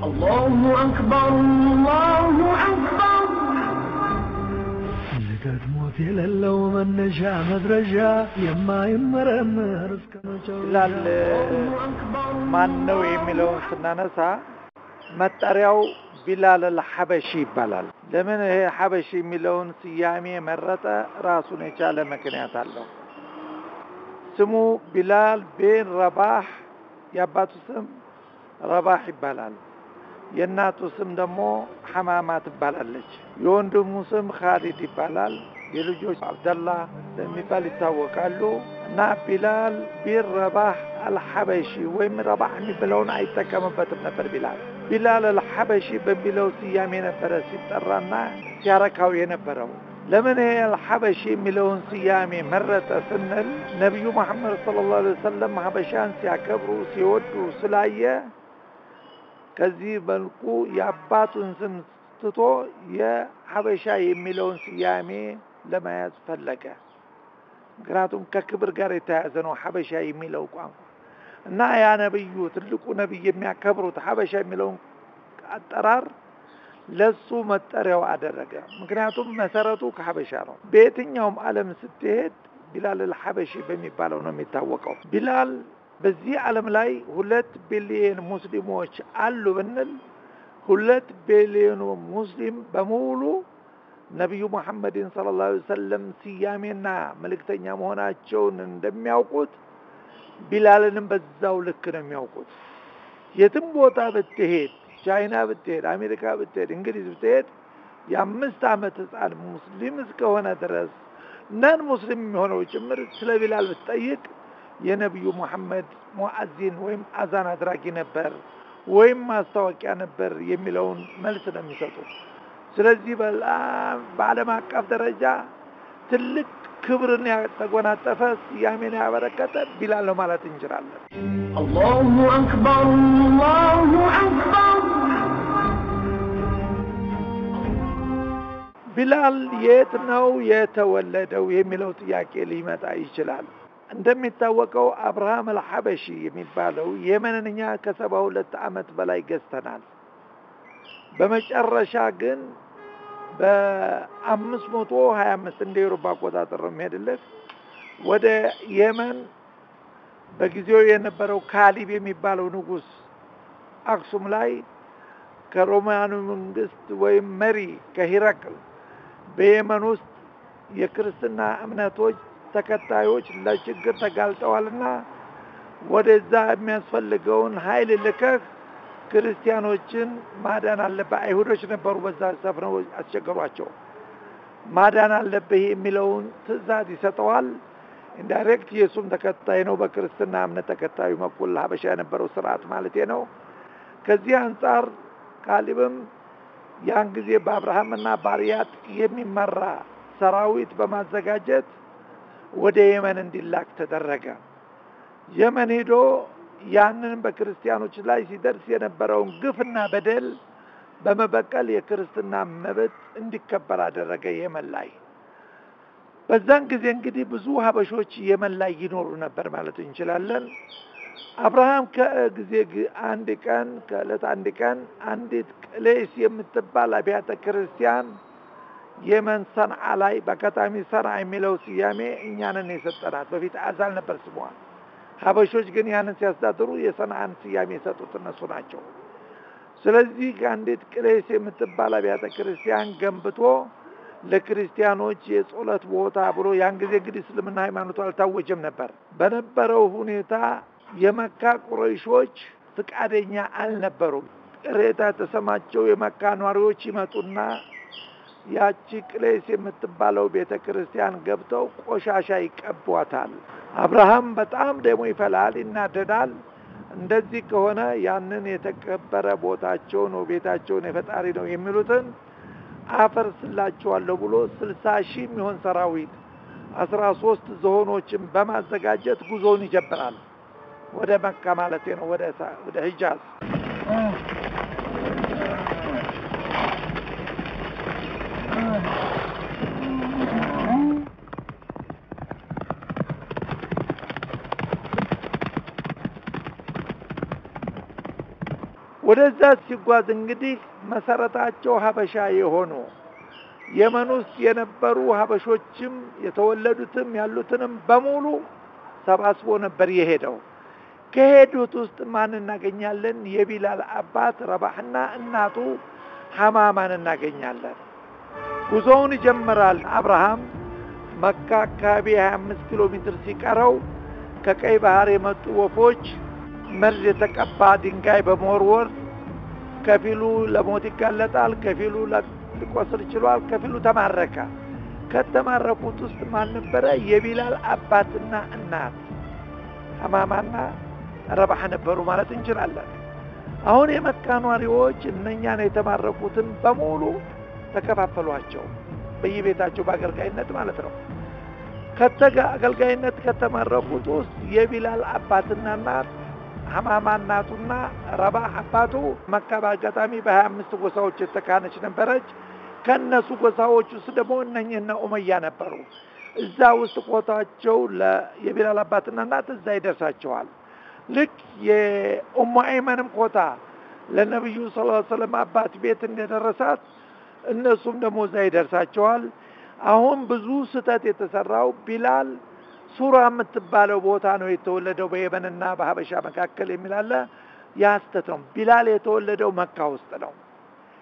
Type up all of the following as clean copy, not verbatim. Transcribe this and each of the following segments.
الله أكبر الله أكبر لقد موت لو من نجا مدرجا يما يمرمر ይላል ማን ነው የሚለው ስናነሳ መጠሪያው ቢላል አልሐበሺ ይባላል። ለምን ይሄ ሐበሺ የሚለውን ስያሜ መረጠ? ራሱን የቻለ ምክንያት አለው። ስሙ ቢላል ቢን ረባህ፣ የአባቱ ስም ረባህ ይባላል። የእናቱ ስም ደግሞ ሐማማ ትባላለች። የወንድሙ ስም ኻሊድ ይባላል። የልጆች አብደላህ የሚባል ይታወቃሉ። እና ቢላል ቢን ረባህ አልሐበሺ ወይም ረባህ የሚለውን አይጠቀምበትም ነበር። ቢላል አልሐበሺ በሚለው ስያሜ ነበረ ሲጠራና ሲያረካው የነበረው። ለምን ይሄ አልሐበሺ የሚለውን ስያሜ መረጠ ስንል ነቢዩ መሐመድ ሰለላሁ ዐለይሂ ወሰለም ሐበሻን ሲያከብሩ ሲወዱ ስላየ ከዚህ መልኩ የአባቱን ስም ትቶ የሐበሻ የሚለውን ስያሜ ለመያዝ ፈለገ። ምክንያቱም ከክብር ጋር የተያያዘ ነው ሐበሻ የሚለው ቋንቋ እና ያ ነብዩ ትልቁ ነብይ የሚያከብሩት ሐበሻ የሚለውን አጠራር ለሱ መጠሪያው አደረገ። ምክንያቱም መሰረቱ ከሐበሻ ነው። በየትኛውም ዓለም ስትሄድ ቢላል አልሐበሺ በሚባለው ነው የሚታወቀው። ቢላል በዚህ ዓለም ላይ 2 ቢሊዮን ሙስሊሞች አሉ ብንል 2 ቢሊዮን ሙስሊም በሙሉ ነብዩ መሐመድን ሰለላሁ ዐለይሂ ወሰለም ስያሜና መልእክተኛ መሆናቸውን እንደሚያውቁት ቢላልንም በዛው ልክ ነው የሚያውቁት። የትም ቦታ ብትሄድ፣ ቻይና ብትሄድ፣ አሜሪካ ብትሄድ፣ እንግሊዝ ብትሄድ የ5 ዓመት ህፃን ሙስሊም እስከሆነ ድረስ ነን ሙስሊም የሚሆነው ጭምር ስለ ቢላል ብትጠይቅ የነብዩ መሐመድ ሙአዚን ወይም አዛን አድራጊ ነበር ወይም ማስታወቂያ ነበር የሚለውን መልስ ነው የሚሰጡት። ስለዚህ በዓለም አቀፍ ደረጃ ትልቅ ክብርን ያተጎናጸፈ ስያሜን ያበረከተ ቢላል ነው ማለት እንችላለን። الله أكبر الله أكبر ቢላል የት ነው የተወለደው የሚለው ጥያቄ ሊመጣ ይችላል። እንደሚታወቀው አብርሃም አልሐበሺ የሚባለው የመንኛ ከ72 ዓመት በላይ ገዝተናል። በመጨረሻ ግን በ525 እንደ አውሮፓ አቆጣጠር የሚሄድለት ወደ የመን በጊዜው የነበረው ካሊብ የሚባለው ንጉስ አክሱም ላይ ከሮማኑ መንግስት ወይም መሪ ከሂራቅል በየመን ውስጥ የክርስትና እምነቶች ተከታዮች ለችግር ተጋልጠዋልና ወደዛ የሚያስፈልገውን ኃይል ልከህ ክርስቲያኖችን ማዳን አለበት። አይሁዶች ነበሩ በዛ ሰፍረው አስቸገሯቸው። ማዳን አለበት የሚለውን ትእዛዝ ይሰጠዋል። ኢንዳይሬክት የሱም ተከታይ ነው። በክርስትና እምነት ተከታዩ መኩል ሐበሻ የነበረው ስርዓት ማለት ነው። ከዚህ አንፃር ካሊብም ያን ጊዜ በአብርሃምና ባሪያት የሚመራ ሰራዊት በማዘጋጀት ወደ የመን እንዲላክ ተደረገ። የመን ሄዶ ያንን በክርስቲያኖች ላይ ሲደርስ የነበረውን ግፍና በደል በመበቀል የክርስትና መብት እንዲከበር አደረገ የመን ላይ። በዛን ጊዜ እንግዲህ ብዙ ሀበሾች የመን ላይ ይኖሩ ነበር ማለት እንችላለን። አብርሃም ከጊዜ ከዕለት አንድ ቀን አንዲት ቅሌስ የምትባል አብያተ ክርስቲያን የመን ሰንዓ ላይ በከታሚ ሰንዓ የሚለው ስያሜ እኛንን የሰጠናት። በፊት አዛል ነበር ስሟ። ሀበሾች ግን ያንን ሲያስተዳድሩ የሰንዓን ስያሜ የሰጡት እነሱ ናቸው። ስለዚህ ከአንዲት ቅሌስ የምትባል አብያተ ክርስቲያን ገንብቶ ለክርስቲያኖች የጸሎት ቦታ ብሎ ያን ጊዜ እንግዲህ እስልምና ሃይማኖቱ አልታወጀም ነበር። በነበረው ሁኔታ የመካ ቁረይሾች ፍቃደኛ አልነበሩም። ቅሬታ ተሰማቸው። የመካ ነዋሪዎች ይመጡና ያቺ ቅሌስ የምትባለው ቤተክርስቲያን ገብተው ቆሻሻ ይቀቧታል። አብርሃም በጣም ደሞ ይፈላል፣ ይናደዳል። እንደዚህ ከሆነ ያንን የተከበረ ቦታቸውን ቤታቸውን የፈጣሪ ነው የሚሉትን አፈርስላቸዋለሁ ብሎ 60,000 የሚሆን ሰራዊት 13 ዝሆኖችን በማዘጋጀት ጉዞውን ይጀምራል። ወደ መካ ማለት ነው፣ ወደ ሂጃዝ። ወደዛ ሲጓዝ እንግዲህ መሰረታቸው ሀበሻ የሆኑ የመን ውስጥ የነበሩ ሀበሾችም የተወለዱትም ያሉትንም በሙሉ ሰባስቦ ነበር የሄደው። ከሄዱት ውስጥ ማን እናገኛለን? የቢላል አባት ረባህና እናቱ ሐማማን እናገኛለን። ጉዞውን ይጀምራል አብርሃም መካ አካባቢ 25 ኪሎ ሜትር ሲቀረው ከቀይ ባህር የመጡ ወፎች መርዝ የተቀባ ድንጋይ በመወርወር ከፊሉ ለሞት ይጋለጣል፣ ከፊሉ ሊቆስል ይችላል፣ ከፊሉ ተማረከ። ከተማረኩት ውስጥ ማን ነበረ? የቢላል አባትና እናት ሐማማና ረባህ ነበሩ ማለት እንችላለን። አሁን የመካ ኗሪዎች እነኛን የተማረኩትን በሙሉ ተከፋፈሏቸው በየቤታቸው በአገልጋይነት ማለት ነው። አገልጋይነት ከተማረኩት ውስጥ የቢላል አባትና እናት ሐማማ እናቱና ረባህ አባቱ መካ በአጋጣሚ በ25 ጎሳዎች የተካነች ነበረች። ከነሱ ጎሳዎች ውስጥ ደግሞ እነኝህና ኡመያ ነበሩ። እዛ ውስጥ ቆታቸው የቢላል አባትና እናት እዛ ይደርሳቸዋል። ልክ የኡሙ አይመንም ቆታ ለነብዩ ሰለላሁ ዐለይሂ ወሰለም አባት ቤት እንደደረሳት እነሱም ደግሞ እዛ ይደርሳቸዋል። አሁን ብዙ ስተት የተሰራው ቢላል ሱራ የምትባለው ቦታ ነው የተወለደው በየመንና በሐበሻ መካከል የሚላለ ያስተት ነው። ቢላል የተወለደው መካ ውስጥ ነው።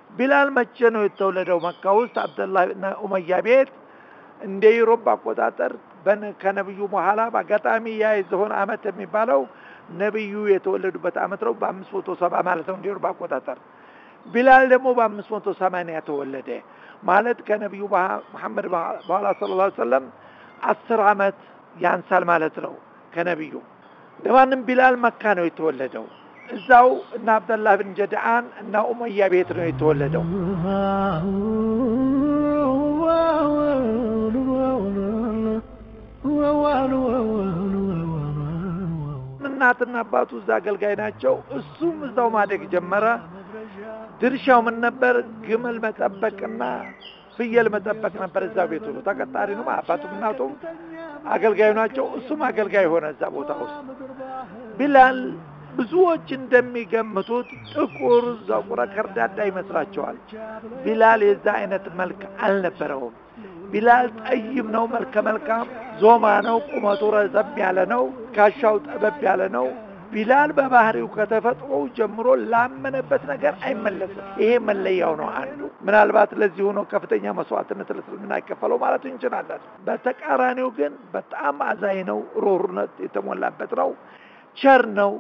ቢላል መቼ ነው የተወለደው? መካ ውስጥ አብደላህ እና ኡመያ ቤት እንደ ኢሮፓ አቆጣጠር ከነብዩ በኋላ በአጋጣሚ ያ የሆነ አመት የሚባለው ነብዩ የተወለዱበት አመት ነው። በ570 ማለት ነው እንደ ኢሮፓ አቆጣጠር። ቢላል ደግሞ በ580 ተወለደ ማለት ከነብዩ መሐመድ በኋላ ሰለላሁ ዐለይሂ ወሰለም 10 አመት ያንሳል ማለት ነው ከነብዩ። ለማንም ቢላል መካ ነው የተወለደው። እዛው እና አብደላህ ብን ጀድዓን እና ኡመያ ቤት ነው የተወለደው። እናትና አባቱ እዛ አገልጋይ ናቸው። እሱም እዛው ማደግ ጀመረ። ድርሻው ምን ነበር? ግመል መጠበቅና ፍየል መጠበቅ ነበር። እዛው ቤቱ ነው ተቀጣሪ ነው። አባቱም እናቱም አገልጋይ ናቸው። እሱም አገልጋይ ሆነ እዛ ቦታ ውስጥ። ቢላል ብዙዎች እንደሚገምቱት ጥቁር ዛቁራ ከርዳዳ ይመስላቸዋል። ቢላል የዛ አይነት መልክ አልነበረውም። ቢላል ጠይም ነው፣ መልከ መልካም ዞማ ነው፣ ቁመቱ ረዘም ያለ ነው፣ ካሻው ጠበብ ያለ ነው። ቢላል በባህሪው ከተፈጥሮ ጀምሮ ላመነበት ነገር አይመለስም። ይሄ መለያው ነው አንዱ። ምናልባት ለዚህ ሆኖ ከፍተኛ መስዋዕትነት ለእስልምና ይከፈለው ማለት እንችላለን። በተቃራኒው ግን በጣም አዛኝ ነው፣ ሩህሩህነት የተሞላበት ነው፣ ቸር ነው፣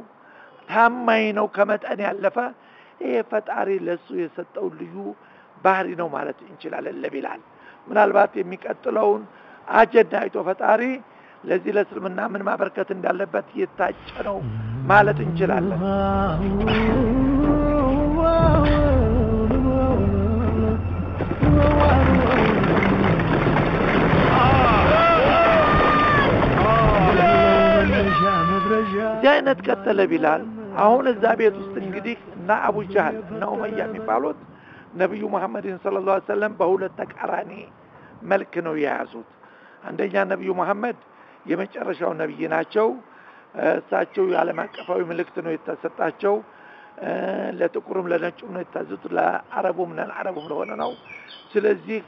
ታማኝ ነው ከመጠን ያለፈ። ይሄ ፈጣሪ ለሱ የሰጠው ልዩ ባህሪ ነው ማለት እንችላለን ለቢላል። ምናልባት የሚቀጥለውን አጀንዳ አይቶ ፈጣሪ ለዚህ ለእስልምና ምን ማበርከት እንዳለበት የታጨ ነው ማለት እንችላለን። እዚህ አይነት ቀጠለ ቢላል። አሁን እዛ ቤት ውስጥ እንግዲህ እና አቡ ጀህል እና ኡመያ የሚባሉት ነብዩ መሐመድን ሰለላሁ ዐለይሂ ወሰለም በሁለት ተቃራኒ መልክ ነው የያዙት። አንደኛ ነብዩ መሐመድ የመጨረሻው ነብይ ናቸው። እሳቸው የዓለም አቀፋዊ መልእክት ነው የተሰጣቸው። ለጥቁርም ለነጩም ነው የታዘዙት፣ ለአረቡም ለአረቡም ለሆነ ነው። ስለዚህ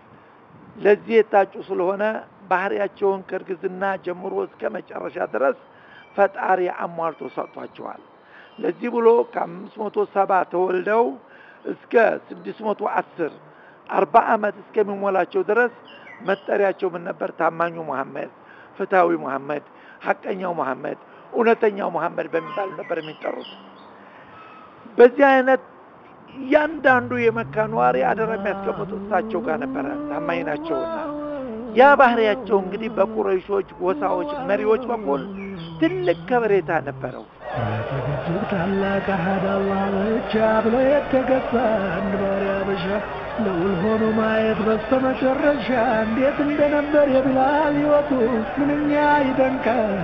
ለዚህ የታጩ ስለሆነ ባህሪያቸውን ከርግዝና ጀምሮ እስከ መጨረሻ ድረስ ፈጣሪ አሟልቶ ሰጥቷቸዋል። ለዚህ ብሎ ከ570 ተወልደው እስከ 610 40 አመት እስከሚሞላቸው ድረስ መጠሪያቸው ምን ነበር? ታማኙ መሐመድ፣ ፍትሃዊ መሐመድ፣ ሐቀኛው መሐመድ፣ እውነተኛው መሐመድ በሚባል ነበር የሚጠሩት። በዚህ አይነት ያንዳንዱ የመካ ነዋሪ አደራ የሚያስቀምጡት እሳቸው ጋር ነበር። ታማኝ ናቸውና ያ ባህሪያቸው እንግዲህ በቁረይሾች ጎሳዎች መሪዎች በኩል ትልቅ ከበሬታ ነበረው። ታላቅ አሃድ አላህ ብቻ ብሎ የተገባ አንድ ባሪያ በሻ ለውል ሆኖ ማየት በስተመጨረሻ እንዴት እንደነበር የቢላል ሕይወቱ ምንኛ ይደንቃል።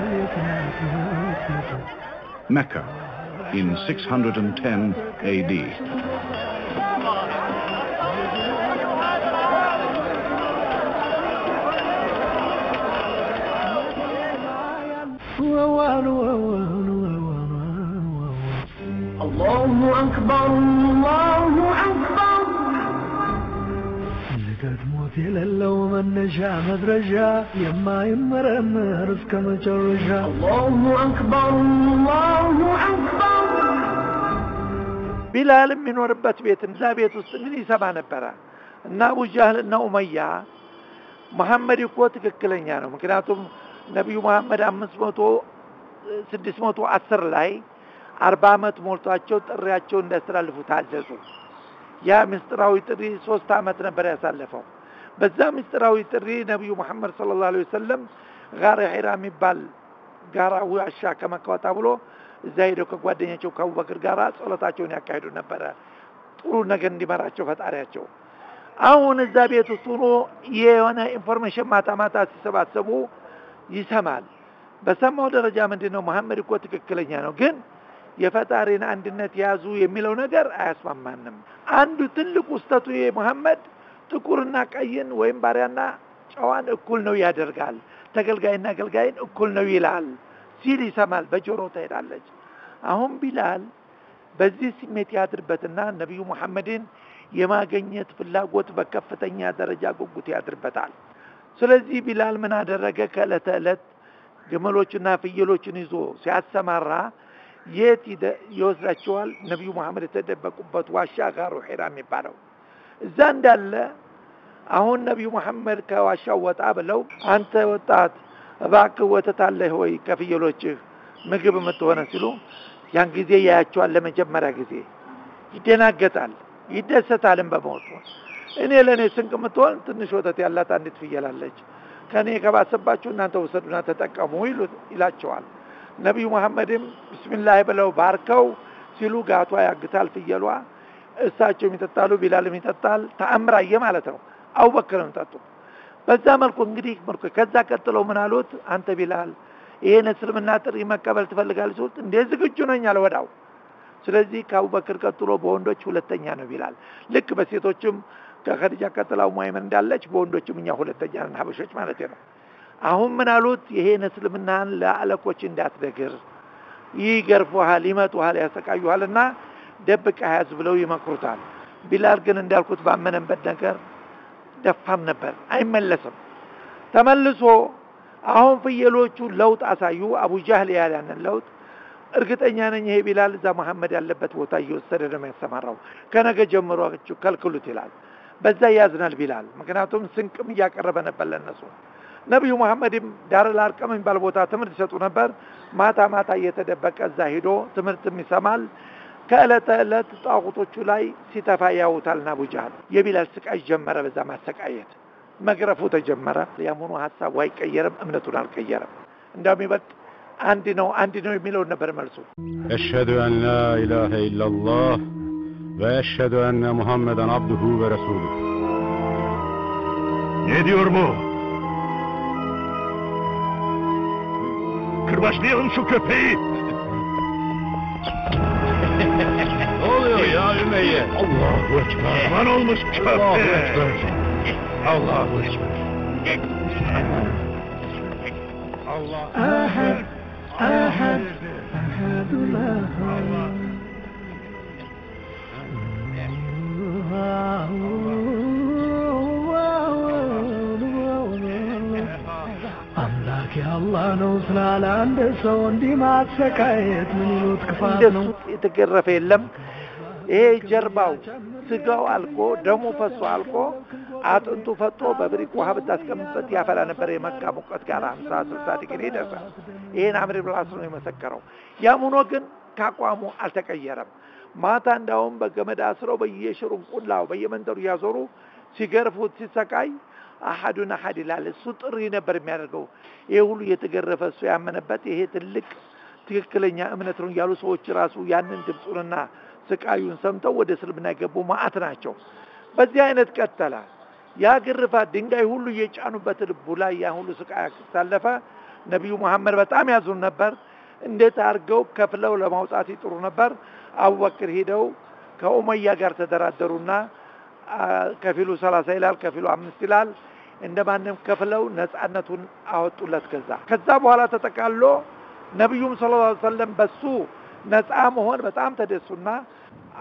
Mecca in 610 AD. الله أكبر الله أكبر لقدموت للو من نشاء مدرجة يما يمرمر اسكم جرجة الله أكبر الله أكبر ቢላል የሚኖርበት ቤት እዛ ቤት ውስጥ ምን ይሰማ ነበር እና አቡ ጃህል እና ኡመያ መሐመድ እኮ ትክክለኛ ነው ምክንያቱም ነብዩ መሐመድ 610 ላይ 40 አመት ሞልቷቸው ጥሪያቸው እንዳስተላልፉ ታዘዙ ያ ምስጥራዊ ጥሪ 3 አመት ነበር ያሳለፈው በዛ ምስጥራዊ ጥሪ ነብዩ መሐመድ ሰለላሁ ዐለይሂ ወሰለም ጋራ ሒራ የሚባል ጋራ ዋሻ ከመካወጣ ብሎ እዛ ሄደው ከጓደኛቸው ከአቡበክር ጋራ ጸሎታቸውን ያካሂዱ ነበር ጥሩ ነገር እንዲመራቸው ፈጣሪያቸው አሁን እዛ ቤት ውስጥ ሆኖ የሆነ ኢንፎርሜሽን ማታ ሲሰባሰቡ ይሰማል በሰማው ደረጃ ምንድነው መሐመድ እኮ ትክክለኛ ነው ግን የፈጣሪን አንድነት ያዙ የሚለው ነገር አያስማማንም አንዱ ትልቁ ስተቱ የመሐመድ ጥቁርና ቀይን ወይም ባሪያና ጨዋን እኩል ነው ያደርጋል ተገልጋይና አገልጋይን እኩል ነው ይላል ሲል ይሰማል በጆሮ ተሄዳለች አሁን ቢላል በዚህ ስሜት ያድርበትና ነብዩ መሐመድን የማገኘት ፍላጎት በከፍተኛ ደረጃ ጉጉት ያድርበታል ስለዚህ ቢላል ምን አደረገ ከለተለት ግመሎችና ፍየሎችን ይዞ ሲያሰማራ የት ይወስዳቸዋል ነብዩ መሐመድ የተደበቁበት ዋሻ ጋሩ ሒራ የሚባለው እዛ እንዳለ አሁን ነብዩ መሐመድ ከዋሻው ወጣ ብለው አንተ ወጣት እባክህ ወተት አለህ ወይ ከፍየሎችህ ምግብ የምትሆነ ሲሉ ያን ጊዜ ያያቸዋል ለመጀመሪያ ጊዜ ይደናገጣል ይደሰታልም በመውጡ እኔ ለኔ ስንቅ የምትሆን ትንሽ ወተት ያላት አንዲት ፍየል አለች ከኔ ከባሰባችሁ እናንተ ወሰዱና ተጠቀሙ ይላቸዋል ነብዩ መሐመድም ቢስሚላህ ብለው ባርከው ሲሉ ጋቷ ያግታል ፍየሏ እሳቸው ይተጣሉ ቢላልም ይተጣል ተአምራየ ማለት ነው አቡበክርም ተጣጡ በዛ መልኩ እንግዲህ ከዛ ቀጥለው ምን አሉት አንተ ቢላል ይሄን እስልምና ጥሪ መቀበል ትፈልጋለህ ሲሉት እንደ ዝግጁ ነኝ አለ ወዳው ስለዚህ ከአቡበክር ቀጥሎ በወንዶች ሁለተኛ ነው ቢላል ልክ በሴቶችም ከኸዲጃ ቀጥላው ሙአይመን እንዳለች በወንዶችም እኛ ሁለተኛ ነን ሀበሾች ማለት ነው አሁን ምን አሉት ይሄን እስልምናን ለአለቆች እንዳትነግር ይገርፉሃል ይመቱሃል ያሰቃዩሃልና ደብቀህ ያዝ ብለው ይመክሩታል ቢላል ግን እንዳልኩት ባመነበት ነገር ደፋም ነበር አይመለስም ተመልሶ አሁን ፍየሎቹ ለውጥ አሳዩ አቡ ጃህል ያለን ለውጥ እርግጠኛ ነኝ ይሄ ቢላል እዛ መሐመድ ያለበት ቦታ እየወሰደ ነው የሚያሰማራው ከነገ ጀምሮ ከልክሉት ይላል በዛ ያዝናል ቢላል ምክንያቱም ስንቅም ያቀረበ ነበር ለነሱ ነብዩ መሐመድም ዳርል አርቀም የሚባል ቦታ ትምህርት ይሰጡ ነበር ማታ እየተደበቀ እዛ ሄዶ ትምህርትም ይሰማል ከእለት ጣቁቶቹ ላይ ሲተፋ ያውታልና አቡ ጃህል የቢላል ስቃይ ጀመረ በዛ ማሰቃየት መግረፉ ተጀመረ ያሙኑ ሐሳቡ አይቀየርም እምነቱን አልቀየረም እንደውም ይበልጥ አንድ ነው የሚለው ነበር መልሱ أشهد أن لا إله إلا الله وأشهد أن محمدا عبده ورسوله Ne diyor bu? Kırbaçlayalım şu köpeği. Ne oluyor ya Ümeyye? Allahu Ekber. Aman olmuş köpek. Allahu Ekber. Allahu Ekber. Allah. أحد أحد أحد አምላክ ያላህ ነው ስላለ አንድ ሰው እንዲህ ማሰቃየት ምን ይሉት ክፋት ነው የተገረፈ የለም ይሄ ጀርባው ስጋው አልቆ ደሙ ፈሶ አልቆ አጥንቱ ፈጦ በብሪቅ ውሃ ብታስቀምጥበት ያፈላ ነበር የመካ ሙቀት ጋር 50-60 ዲግሪ ደርሷል ይሄን አምር ብሎ አስሮ ነው የመሰከረው ያሙኖ ግን ካቋሙ አልተቀየረም ማታ እንዳውም በገመድ አስረው በየሽሩን ቁላው በየመንደሩ ያዞሩ ሲገርፉት ሲሰቃይ አሐዱን አሐድ ይላል እሱ ጥሪ ነበር የሚያደርገው ይሄ ሁሉ የተገረፈ እሱ ያመነበት ይሄ ትልቅ ትክክለኛ እምነት ነው ያሉ ሰዎች ራሱ ያንን ድምጹንና ስቃዩን ሰምተው ወደ እስልምና ገቡ ማአት ናቸው በዚህ አይነት ቀጠለ ያ ግርፋት ድንጋይ ሁሉ እየጫኑበት ልቡ ላይ ያ ሁሉ ስቃይ ታለፈ ነብዩ መሐመድ በጣም ያዙን ነበር እንዴት አርገው ከፍለው ለማውጣት ይጥሩ ነበር አቡበክር ሄደው ከኡመያ ጋር ተደራደሩና ከፊሉ 30 ይላል ከፊሉ 5 ይላል እንደማንም ከፍለው ነፃነቱን አወጡለት ከዛ በኋላ ተጠቃሎ ነብዩም ሰለላሁ ዐለይሂ ወሰለም በሱ ነፃ መሆን በጣም ተደሱና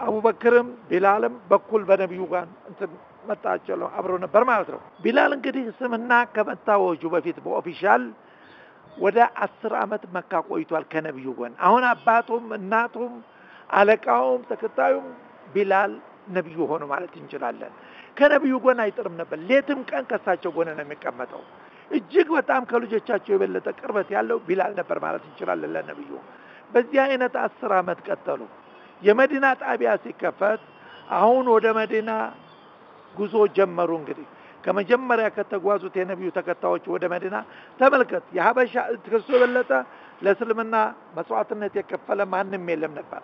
አቡበክርም ቢላልም በኩል በነብዩ ጋር እንትን መጣቸው አብረው ነበር ማለት ነው። ቢላል እንግዲህ እስልምና ከመታወጁ በፊት በኦፊሻል ወደ 10 ዓመት መካ ቆይቷል ከነብዩ ጋር። አሁን አባቱም እናቱም አለቃውም ተከታዩም ቢላል ነብዩ ሆኖ ማለት እንችላለን። ከነብዩ ጋር አይጥርም ነበር። ሌትም ቀን ከሳቸው ጎን ነው የሚቀመጠው። እጅግ በጣም ከልጆቻቸው የበለጠ ቅርበት ያለው ቢላል ነበር ማለት እንችላለን ለነብዩ። በዚህ አይነት 10 ዓመት ቀጠሉ። የመዲና ጣቢያ ሲከፈት አሁን ወደ መዲና ጉዞ ጀመሩ። እንግዲህ ከመጀመሪያ ከተጓዙት የነብዩ ተከታዮች ወደ መዲና ተመልከት። የሐበሻ ክርስቶ የበለጠ ለእስልምና መስዋዕትነት የከፈለ ማንም የለም ነበር።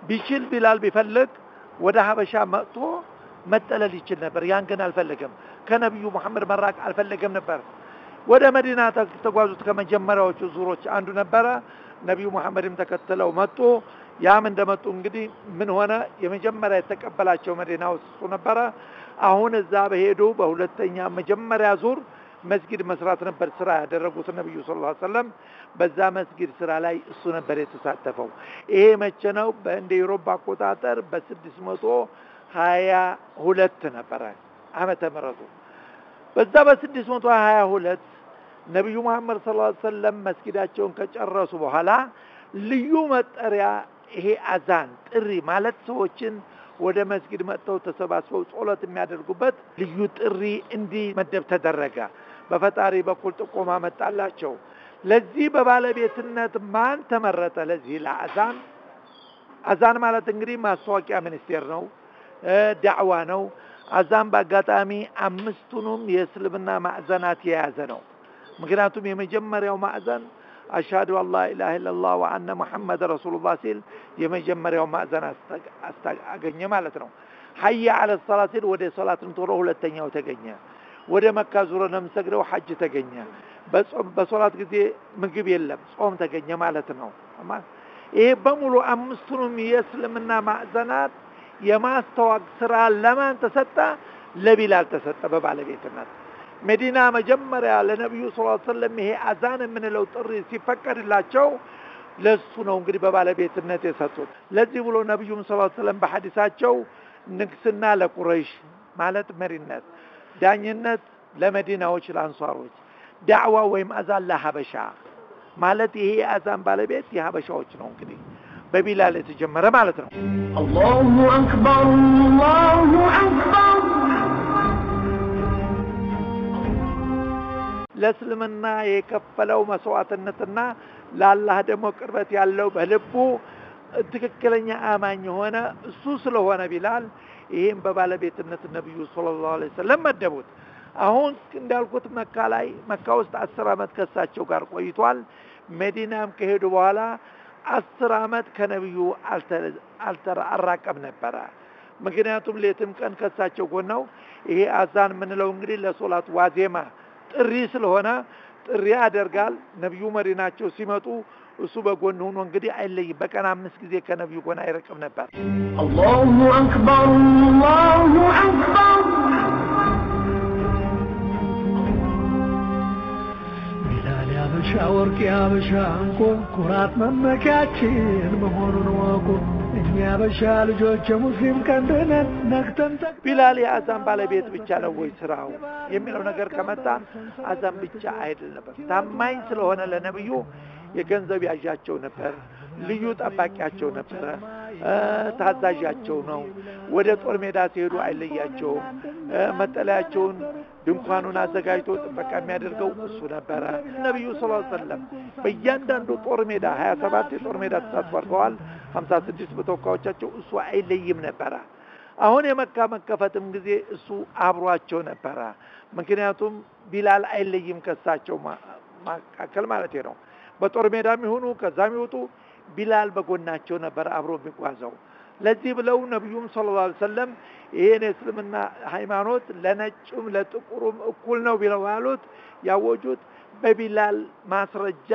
ቢችል ቢላል ቢፈልግ ወደ ሐበሻ መጥቶ መጠለል ይችል ነበር። ያን ግን አልፈለገም። ከነብዩ መሐመድ መራቅ አልፈለገም ነበር። ወደ መዲና ተጓዙት ከመጀመሪያዎቹ ዙሮች አንዱ ነበረ። ነብዩ መሐመድም ተከተለው መጡ። ያም እንደመጡ እንግዲህ ምን ሆነ? የመጀመሪያ የተቀበላቸው መዲና ውስጥ ነበረ። አሁን እዛ በሄዱ በሁለተኛ መጀመሪያ ዙር መስጊድ መስራት ነበር ስራ ያደረጉት ነብዩ ሰለላሁ ዐለይሂ ወሰለም። በዛ መስጊድ ስራ ላይ እሱ ነበር የተሳተፈው። ይሄ መቼ ነው? በእንደ አውሮፓ አቆጣጠር በ622 ነበረ ዓመተ ምህረቱ። በዛ በ622 ነብዩ መሐመድ ሰለላሁ ዐለይሂ ወሰለም መስጊዳቸውን ከጨረሱ በኋላ ልዩ መጠሪያ ይሄ አዛን ጥሪ ማለት ሰዎችን ወደ መስጊድ መጥተው ተሰባስበው ጾለት የሚያደርጉበት ልዩ ጥሪ እንዲመደብ ተደረገ። በፈጣሪ በኩል ጥቆማ መጣላቸው። ለዚህ በባለቤትነት ማን ተመረጠ? ለዚህ ለአዛን አዛን ማለት እንግዲህ ማስታወቂያ ሚኒስቴር ነው፣ ዳዕዋ ነው። አዛን በአጋጣሚ 5ቱንም የእስልምና ማዕዘናት የያዘ ነው። ምክንያቱም የመጀመሪያው ማዕዘን አሽሃዱ አላ ኢላሃ ኢላላህ ወአነ ሙሐመድ ረሱሉላህ ሲል የመጀመሪያው ማዕዘን አገኘ ማለት ነው። ሐየ ዐለ ሰላት ሲል ወደ ሶላት ቶሎ ሁለተኛው ተገኘ። ወደ መካ ዙረን የምንሰግደው ሐጅ ተገኘ። በሶላት ጊዜ ምግብ የለም ጾም ተገኘ ማለት ነው። ይሄ በሙሉ 5ቱንም የእስልምና ማዕዘናት የማስተዋወቅ ስራ ለማን ተሰጠ? ለቢላል ተሰጠ በባለቤትነት። መዲና መጀመሪያ ለነብዩ ሰለላሁ ዐለይሂ ወሰለም ይሄ አዛን የምንለው ጥሪ ሲፈቀድላቸው ለሱ ነው እንግዲህ በባለቤትነት የሰጡት። ለዚህ ብሎ ነብዩም ሰለላሁ ዐለይሂ ወሰለም በሐዲሳቸው ንግስና ለቁረይሽ ማለት መሪነት፣ ዳኝነት ለመዲናዎች ለአንሷሮች፣ ዳዕዋ ወይም አዛን ለሐበሻ ማለት ይሄ አዛን ባለቤት የሐበሻዎች ነው እንግዲህ በቢላል የተጀመረ ማለት ነው። አላሁ አክበር አላሁ አክበር። ለእስልምና የከፈለው መስዋዕትነትና ለአላህ ደግሞ ቅርበት ያለው በልቡ ትክክለኛ አማኝ የሆነ እሱ ስለሆነ ቢላል ይሄን በባለቤትነት ነብዩ ሰለላሁ ዐለይሂ ወሰለም መደቡት። አሁን እንዳልኩት መካ ውስጥ 10 ዓመት ከሳቸው ጋር ቆይቷል። መዲናም ከሄዱ በኋላ 10 ዓመት ከነብዩ አልተራራቀም ነበረ። ምክንያቱም ሌትም ቀን ከሳቸው ጎን ነው። ይሄ አዛን ምንለው እንግዲህ ለሶላት ዋዜማ ጥሪ ስለሆነ ጥሪ ያደርጋል። ነብዩ መዲናቸው ሲመጡ እሱ በጎን ሆኖ እንግዲህ አይለይም። በቀን 5 ጊዜ ከነብዩ ጎን አይረቅም ነበር። አላሁ አክበር አላሁ አክበር። ቢላል ያበሻ ወርቅ ያበሻ እንቁ ኩራት መመኪያችን መሆኑን ወቁ። እኛ ያበሻ ልጆች የሙስሊም ቀንድነን ነክተን ቢላል የአዛን ባለቤት ብቻ ነው ወይ ስራው የሚለው ነገር ከመጣ አዛን ብቻ አይደል ነበር። ታማኝ ስለሆነ ለነብዩ የገንዘብ ያዣቸው ነበር፣ ልዩ ጠባቂያቸው ነበር፣ ታዛዣቸው ነው። ወደ ጦር ሜዳ ሲሄዱ አይለያቸውም። መጠለያቸውን ድንኳኑን አዘጋጅቶ ጥበቃ የሚያደርገው እሱ ነበረ። ነብዩ ሰለላሁ ዐለይሂ ወሰለም በእያንዳንዱ ጦር ሜዳ 27 የጦር ሜዳ ተሳትፈዋል። 56 በተወካዮቻቸው እሱ አይለይም ነበረ። አሁን የመካ መከፈትም ጊዜ እሱ አብሯቸው ነበረ። ምክንያቱም ቢላል አይለይም ከሳቸው ማካከል ማለት ነው። በጦር ሜዳም ይሁኑ ከዛም ይወጡ ቢላል በጎናቸው ነበር አብሮ የሚጓዘው። ለዚህ ብለው ነብዩም ሰለላሁ ዐለይሂ ወሰለም ይሄን እስልምና ሃይማኖት ለነጭም ለጥቁሩም እኩል ነው ቢለው ያሉት ያወጁት በቢላል ማስረጃ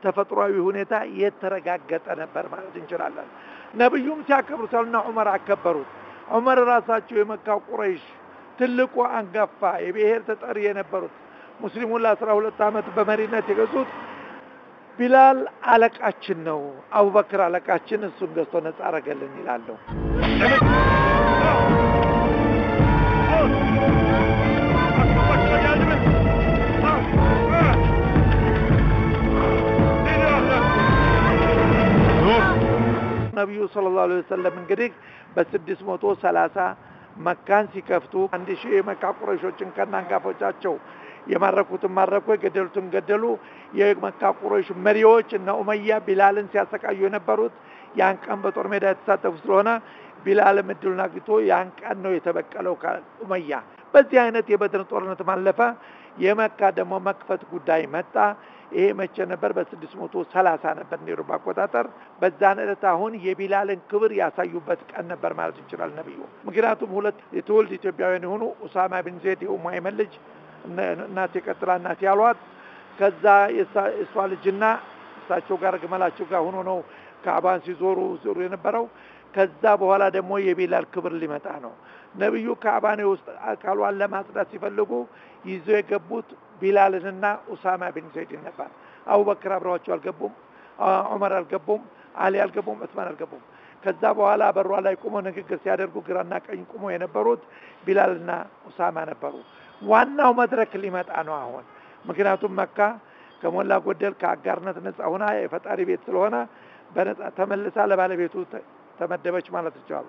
ተፈጥሯዊ ሁኔታ የተረጋገጠ ነበር ማለት እንችላለን። ነብዩም ሲያከብሩትና ዑመር አከበሩት። ዑመር ራሳቸው የመካው ቁረይሽ ትልቁ አንጋፋ የብሔር ተጠሪ የነበሩት ሙስሊሙን ለ12 ዓመት በመሪነት የገዙት ቢላል አለቃችን ነው አቡበክር አለቃችን እሱን ገዝቶ ነፃ አረገልን ይላሉ ነብዩ ሰለላሁ ዐለይሂ ወሰለም እንግዲህ በ630 መካን ሲከፍቱ 1000 የመካ ቁረይሾችን ከናንጋፎቻቸው የማረኩትን ማረኩ የገደሉትን ገደሉ የመካ ቁረይሽ መሪዎች እና ኡመያ ቢላልን ሲያሰቃዩ የነበሩት ያን ቀን በጦር ሜዳ የተሳተፉ ስለሆነ ቢላል ምድሉን አግኝቶ ያን ቀን ነው የተበቀለው ከኡመያ በዚህ አይነት የበድር ጦርነት ማለፈ የመካ ደግሞ መክፈት ጉዳይ መጣ ይሄ መቼ ነበር በ630 ነበር ኒሩባ አቆጣጠር በዛን ዕለት አሁን የቢላልን ክብር ያሳዩበት ቀን ነበር ማለት ይችላል ነብዩ ምክንያቱም ሁለት የትውልድ ኢትዮጵያውያን የሆኑ ኡሳማ ቢን ዘይድ የኡማይ መልጅ እናቴ ቀጥላ እናቴ ያሏት ከዛ የሷ ልጅና እሳቸው ጋር ግመላቸው ጋር ሆኖ ነው ካዕባን ሲዞሩ የነበረው ከዛ በኋላ ደግሞ የቢላል ክብር ሊመጣ ነው ነብዩ ካዕባን ውስጥ አካሏን ለማጽዳት ሲፈልጉ ይዘው የገቡት ቢላልንና ኡሳማ ቢን ዘይድ ነበር አቡበክር አብረዋቸው አልገቡም ዑመር አልገቡም አሊ አልገቡም ዑስማን አልገቡም ከዛ በኋላ በሯ ላይ ቆመው ንግግር ሲያደርጉ ግራና ቀኝ ቆመው የነበሩት ቢላልና ኡሳማ ነበሩ ዋናው መድረክ ሊመጣ ነው አሁን ምክንያቱም መካ ከሞላ ጎደል ከአጋርነት ነፃ ሆና የፈጣሪ ቤት ስለሆነ በነፃ ተመልሳ ለባለቤቱ ተመደበች ማለት ይችላል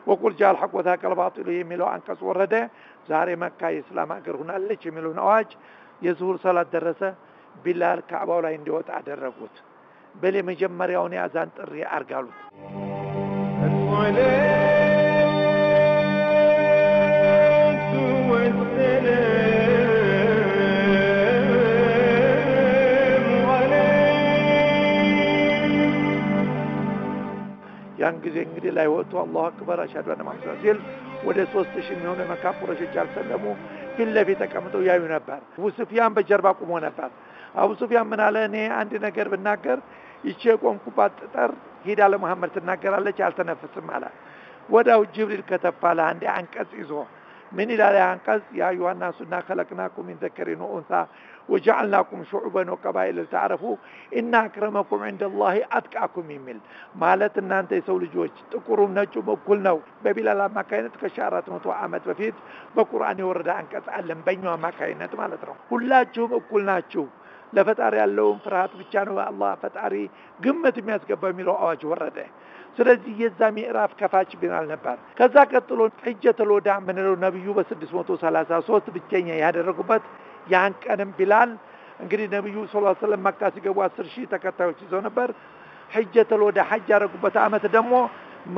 ወቁል ጃል ሐቅ ወታቀል ባጢሉ የሚለው አንቀጽ ወረደ ዛሬ መካ የእስላም ሀገር ሆናለች የሚሉን አዋጅ የዙሁር ሰላት ደረሰ ቢላል ካዕባው ላይ እንዲወጣ አደረጉት በሌ መጀመሪያውን ያዛን ጥሪ አርጋሉት ያን ጊዜ እንግዲህ ላይ ወጡ አላሁ አክበር አሽሀዱ አነ ሙሐመድ ረሱል ወደ 3000 የሚሆኑ መካ ቁረይሾች ያልሰለሙ ፊት ለፊት ተቀምጠው ያዩ ነበር አቡ ሱፊያን በጀርባ ቆሞ ነበር አቡ ሱፊያን ምን አለ እኔ አንድ ነገር ብናገር ይቼ ቆምኩባት ጠር ሄዳ ለመሐመድ ትናገራለች አልተነፍስም አለ ወዳው ጅብሪል ከተፋለ አንድ አንቀጽ ይዞ ምን ይላል አንቀጽ ያ አዩሃ ናሱና خلقناكم من ذكر وانثى وجعلناكم شعوبا وقبائل لتعارفوا ان اكرمكم عند الله اتقاكم የሚል ማለት እናንተ የሰው ልጆች ጥቁሩም ነጩም እኩል ነው በቢላል አማካይነት ከ400 ዓመት በፊት በቁርአን የወረደ አንቀጽ አለን በእኛው አማካይነት ማለት ነው ሁላችሁም እኩል ናችሁ ለፈጣሪ ያለውን ፍርሃት ብቻ ነው አላህ ፈጣሪ ግምት የሚያስገባው የሚለው አዋጅ ወረደ ስለዚህ የዛ ምዕራፍ ከፋች ቢላል ነበር ከዛ ቀጥሎ ሂጀቱል ወዳ ምንለው ነብዩ በ633 ብቸኛ ያደረጉበት ያን ቀንም ቢላል እንግዲህ ነብዩ ሰለላሁ ዐለይሂ ወሰለም መካ ሲገቡ 10000 ተከታዮች ይዘው ነበር ሂጀቱል ወዳ ሐጅ ያደረጉበት አመት ደግሞ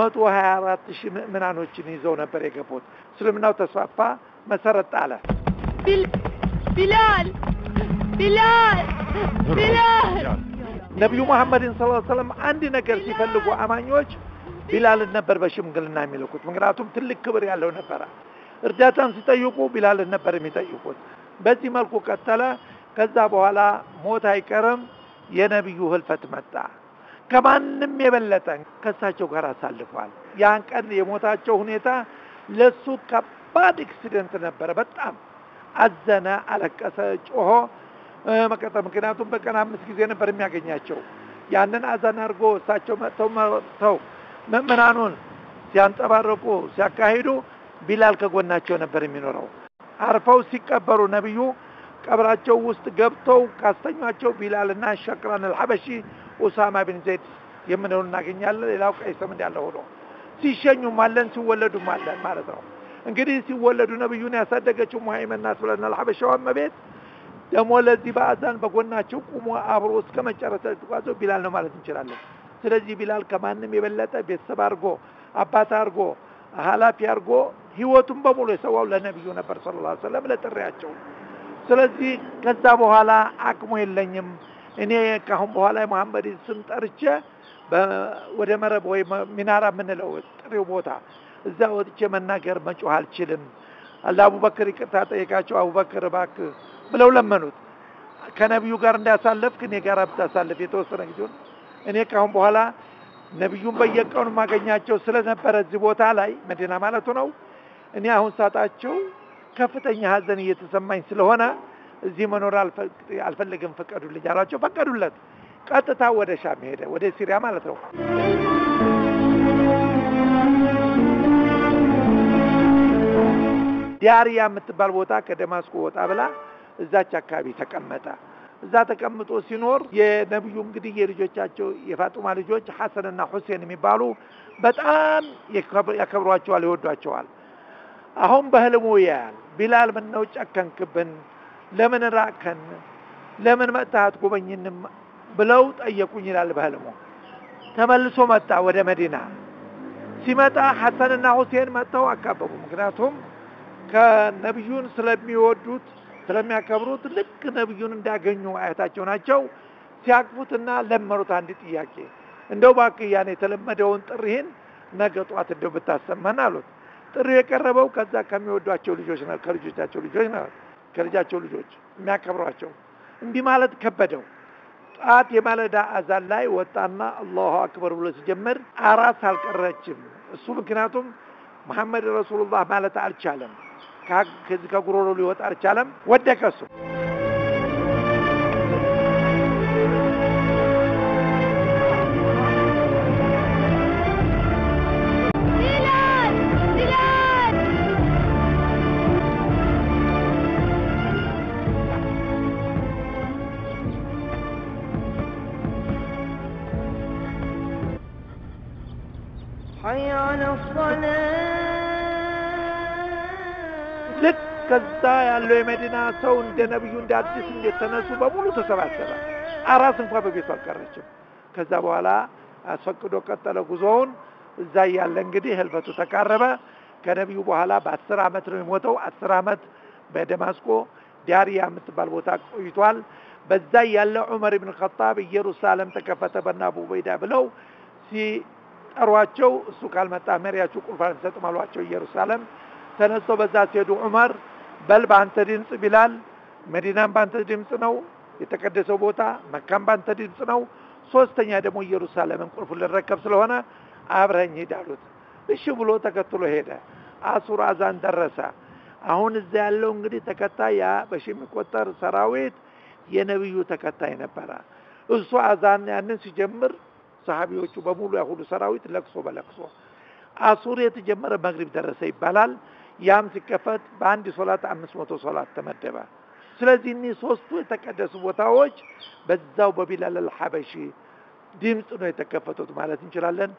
124000 ምዕመናኖችን ይዘው ነበር የገቡት እስልምናው ተስፋፋ መሰረት ጣለ ቢላል ነብዩ መሐመድ ሰለላሁ ዐለይሂ ወሰለም አንድ ነገር ሲፈልጉ አማኞች ቢላል ነበር በሽምግልና የሚልኩት ምክንያቱም ትልቅ ክብር ያለው ነበር እርዳታን ሲጠይቁ ቢላል ነበር የሚጠይቁት በዚህ መልኩ ቀጠለ ከዛ በኋላ ሞት አይቀርም የነብዩ ህልፈት መጣ ከማንም የበለጠ ከሳቸው ጋር አሳልፏል ያን ቀን የሞታቸው ሁኔታ ለሱ ከባድ አክሲደንት ነበር በጣም አዘነ አለቀሰ ጮሆ መከታ ምክንያቱም በቀን 5 ጊዜ ነበር የሚያገኛቸው ያንን አዛን አርጎ እሳቸው መተው ምዕመናኑን ሲያንጠባረቁ ሲያካሂዱ ቢላል ከጎናቸው ነበር የሚኖረው አርፈው ሲቀበሩ ነብዩ ቀብራቸው ውስጥ ገብተው ካስተኛቸው ቢላልና ሸክራን አልሐበሺ ኡሳማ ቢን ዘይድ የምንለው እናገኛለን ሌላው ቀይሰም እንዳለው ሆኖ ሲሸኙ ማለን ሲወለዱ ማለን ማለት ነው እንግዲህ ሲወለዱ ነብዩን ያሳደገችው ሙሃይመን ናት ብለና አልሐበሻው መቤት ደሞ ለዚህ ባዛን በጎናቸው ቆሞ አብሮ እስከ መጨረሻ ተጓዘው ቢላል ነው ማለት እንችላለን ስለዚህ ቢላል ከማንም የበለጠ ቤተሰብ አርጎ አባት አርጎ ሐላፊ አርጎ ህይወቱን በሙሉ የሰዋው ለነብዩ ነበር ሰለላሁ ዐለይሂ ወሰለም ለጥሪያቸው ስለዚህ ከዛ በኋላ አቅሙ የለኝም እኔ ካሁን በኋላ መሐመድ ስም ጠርቼ ወደ መረብ ወይ ሚናራ ምንለው ጥሪው ቦታ እዛ ወጥቼ መናገር መጮህ አልችልም አቡበክር ይቅርታ ጠየቃቸው አቡበክር ባክ ብለው ለመኑት ከነብዩ ጋር እንዳሳለፍክ እኔ ጋር ብታሳልፍ የተወሰነ ጊዜ እኔ ካሁን በኋላ ነብዩን በየቀኑ ማገኛቸው ስለነበረ እዚህ ቦታ ላይ መዲና ማለት ነው እኔ አሁን ሳጣቸው ከፍተኛ ሀዘን እየተሰማኝ ስለሆነ እዚህ መኖር አልፈልግም ፈቀዱልኝ አላቸው ፈቀዱለት ቀጥታ ወደ ሻም ሄደ፣ ወደ ሲሪያ ማለት ነው። ዲያሪያ የምትባል ቦታ ከደማስቆ ወጣ ብላ እዛች አካባቢ ተቀመጠ። እዛ ተቀምጦ ሲኖር የነብዩ እንግዲህ የልጆቻቸው የፋጡማ ልጆች ሐሰንና ሁሴን የሚባሉ በጣም ያከብሯቸዋል፣ ይወዷቸዋል። አሁን በህልሙ ያያል። ቢላል ምን ነው ጨከንክብን? ለምን ራከን? ለምን መጣህ አትጎበኝንም? ብለው ጠየቁኝ ይላል በህልሙ። ተመልሶ መጣ ወደ መዲና። ሲመጣ ሐሰንና ሁሴን መጥተው አካበቡ። ምክንያቱም ከነብዩን ስለሚወዱት ስለሚያከብሩት ልክ ነብዩን እንዳገኙ አያታቸው ናቸው። ሲያቅፉትና ለመሩት አንድ ጥያቄ፣ እንደው ባክህ ያኔ የተለመደውን ጥሪህን ነገ ጧት እንደው ብታሰማን አሉት። ጥሪው የቀረበው ከዛ ከሚወዷቸው ልጆች ነው፣ ከልጆቻቸው ልጆች ነው፣ ከልጃቸው ልጆች የሚያከብሯቸው። እንዲህ ማለት ከበደው። ጧት የማለዳ አዛን ላይ ወጣና አላሁ አክበር ብሎ ሲጀምር አራስ አልቀረችም እሱ። ምክንያቱም መሐመድ ረሱሉላህ ማለት አልቻለም፣ ከዚህ ከጉሮሮ ሊወጣ አልቻለም፣ ወደቀ እሱ። حي على الصلاة ልክ ከዛ ያለው የመዲና ሰው እንደ ነብዩ እንደ አዲስ እንደተነሱ በሙሉ ተሰባሰበ። አራስ እንኳን በቤቱ አልቀረችም። ከዛ በኋላ አስፈቅዶ ቀጠለ ጉዞውን። እዛ ያለ እንግዲህ ህልፈቱ ተቃረበ። ከነብዩ በኋላ በ10 አመት ነው የሞተው። 10 አመት በደማስቆ ዲያሪያ የምትባል ቦታ ቆይቷል። በዛ ያለ ዑመር ኢብኑ ኸጣብ ኢየሩሳሌም ተከፈተ በና አቡ ዑበይዳ ብለው ሲጠሯቸው እሱ ካልመጣ መሪያችሁ ቁልፍ አልሰጥም አሏቸው። ኢየሩሳሌም ተነስቶ በዛ ሲሄዱ ዑመር በል ባንተ ድምጽ ቢላል፣ መዲናም ባንተ ድምጽ ነው የተቀደሰው ቦታ፣ መካም ባንተ ድምጽ ነው፣ ሶስተኛ ደግሞ ኢየሩሳሌምን ቁልፍ ልረከብ ስለሆነ አብረኝ ሂድ አሉት። እሺ ብሎ ተከትሎ ሄደ። አሱር አዛን ደረሰ። አሁን እዛ ያለው እንግዲህ ተከታይ ያ በሺ የሚቆጠር ሰራዊት የነብዩ ተከታይ ነበር። እሱ አዛን ያንን ሲጀምር ሰሃቢዎቹ በሙሉ ያሁሉ ሰራዊት ለቅሶ በለቅሶ አሱር የተጀመረ መግሪብ ደረሰ ይባላል። ያም ሲከፈት በአንድ ሶላት 500 ሶላት ተመደበ። ስለዚህ እነዚህ ሶስቱ የተቀደሱ ቦታዎች በዛው በቢላል አልሐበሺ ድምጽ ነው የተከፈቱት ማለት እንችላለን።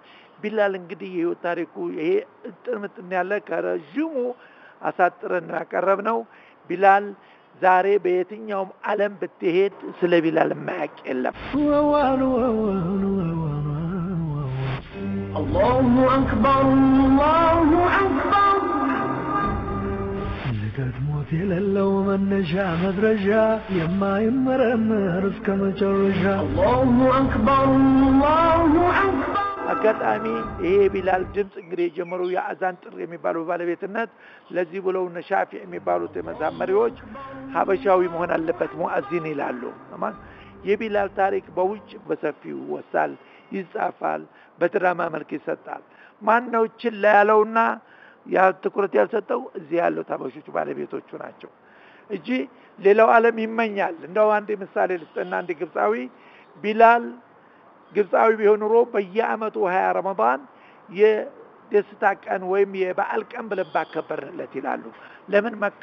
ቢላል እንግዲህ ይሄው ታሪኩ ይሄ ጥርምጥን ያለ ከረጅሙ አሳጥረን ያቀረብነው። ቢላል ዛሬ በየትኛውም ዓለም ብትሄድ ስለ ቢላል ማያውቅ የለም። الله أكبر الله أكبر ሞት የሌለው መነሻ መድረሻ የማይመረመር እስከ መጨረሻ። الله أكبر الله أكبر አጋጣሚ ይሄ ቢላል ድምጽ እንግዲህ የጀመረው የአዛን ጥሪ የሚባለው ባለቤትነት ለዚህ ብለው ነሻፊ የሚባሉት የመዝሐብ መሪዎች ሀበሻዊ መሆን አለበት ሙአዚን ይላሉ። የቢላል ታሪክ በውጭ በሰፊው ወሳል ይጻፋል፣ በድራማ መልክ ይሰጣል። ማን ነው ችላ ያለውና ያ ትኩረት ያልሰጠው? እዚህ ያለው ታበሾቹ ባለቤቶቹ ናቸው እንጂ ሌላው ዓለም ይመኛል። እንደው አንድ ምሳሌ ልስጥና አንድ ግብፃዊ ቢላል ግብፃዊ ቢሆን ኑሮ በየአመቱ 20 ረመዳን የደስታ ቀን ወይም የበዓል ቀን ብለን ባከበርንለት ይላሉ። ለምን? መካ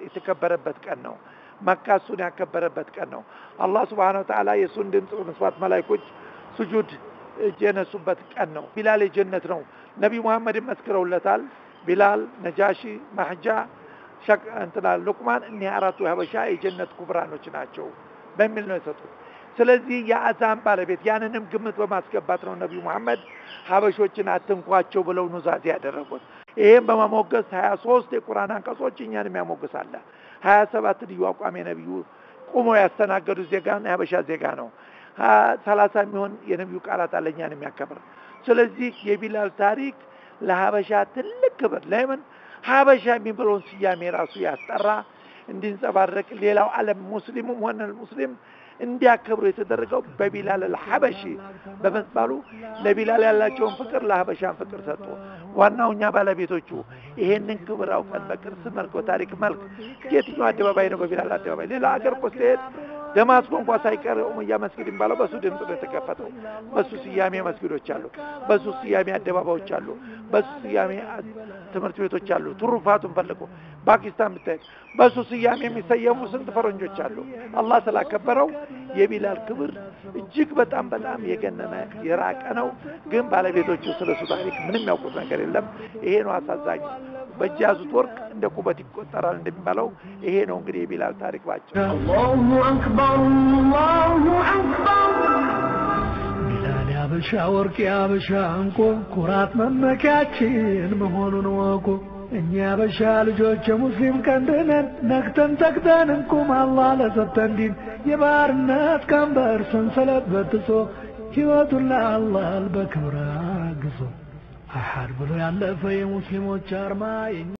የተከበረበት ቀን ነው። መካ እሱን ያከበረበት ቀን ነው። አላህ Subhanahu Wa Ta'ala የሱን ድምጽ በመስማት መላእክቶች ስጁድ የነሱበት ቀን ነው። ቢላል የጀነት ነው። ነብዩ መሐመድ መስክረውለታል። ቢላል፣ ነጃሺ፣ ማህጃ፣ እንትና ሉቅማን እነዚህ አራቱ ሀበሻ የጀነት ኩብራኖች ናቸው በሚል ነው የሰጡት። ስለዚህ የአዛን ባለቤት ያንንም ግምት በማስገባት ነው ነብዩ መሐመድ ሀበሾችን አትንኳቸው ብለው ኑዛዜ ያደረጉት። ይሄን በመሞገስ 23 የቁርአን አንቀጾች እኛንም ያሞግሳል። 27 ልዩ አቋም የነብዩ ቆሞ ያስተናገዱ ዜጋና የሀበሻ ዜጋ ነው። 30 የሚሆን የነብዩ ቃላት አለኛን የሚያከብር። ስለዚህ የቢላል ታሪክ ለሀበሻ ትልቅ ክብር፣ ለምን ሀበሻ የሚባለውን ስያሜ ራሱ ያስጠራ እንዲንጸባረቅ ሌላው ዓለም ሙስሊሙም ሆነ ሙስሊም እንዲያከብሩ የተደረገው በቢላል አልሐበሺ በመባሉ ለቢላል ያላቸውን ፍቅር ለሀበሻን ፍቅር ሰጡ። ዋናውኛ ባለቤቶቹ ይሄንን ክብር አውቀን በቅርስ መልክ በታሪክ መልክ የትኛው አደባባይ ነው በቢላል አደባባይ? ሌላ ሀገር እኮ ስትሄድ ደማስቆ እንኳን ሳይቀር ኡመያ መስጊድ የሚባለው በሱ ድምጽ ነው የተከፈተው። በሱ ስያሜ መስጊዶች አሉ፣ በሱ ስያሜ አደባባዮች አሉ፣ በሱ ስያሜ ትምህርት ቤቶች አሉ። ትሩፋቱን ፈልጉ። ፓኪስታን ብታይ በሱ ስያሜ የሚሰየሙ ስንት ፈረንጆች አሉ። አላህ ስላከበረው የቢላል ክብር እጅግ በጣም የገነነ የራቀ ነው። ግን ባለቤቶቹ ስለሱ ታሪክ ምንም ያውቁት ነገር የለም። ይሄ ነው አሳዛኝ። በጃዙት ወርቅ እንደ ኩበት ይቆጠራል እንደሚባለው ይሄ ነው እንግዲህ የቢላል ታሪክ ባጭሩ። አላሁ አክበር አላሁ አክበር ቢላል ያበሻ ወርቅ ያበሻ እንቁ ኩራት መመኪያችን መሆኑን ወቁ። እኛ ያበሻ ልጆች የሙስሊም ቀንድነን ነክተን ተክተን እንቁም አላህ ለሰጠን ዲን የባርነት ቀንበር ሰንሰለት በጥሶ ሕይወቱን ለአላህ በክብር አግሶ አሐድ ብሎ ያለፈ የሙስሊሞች አርማ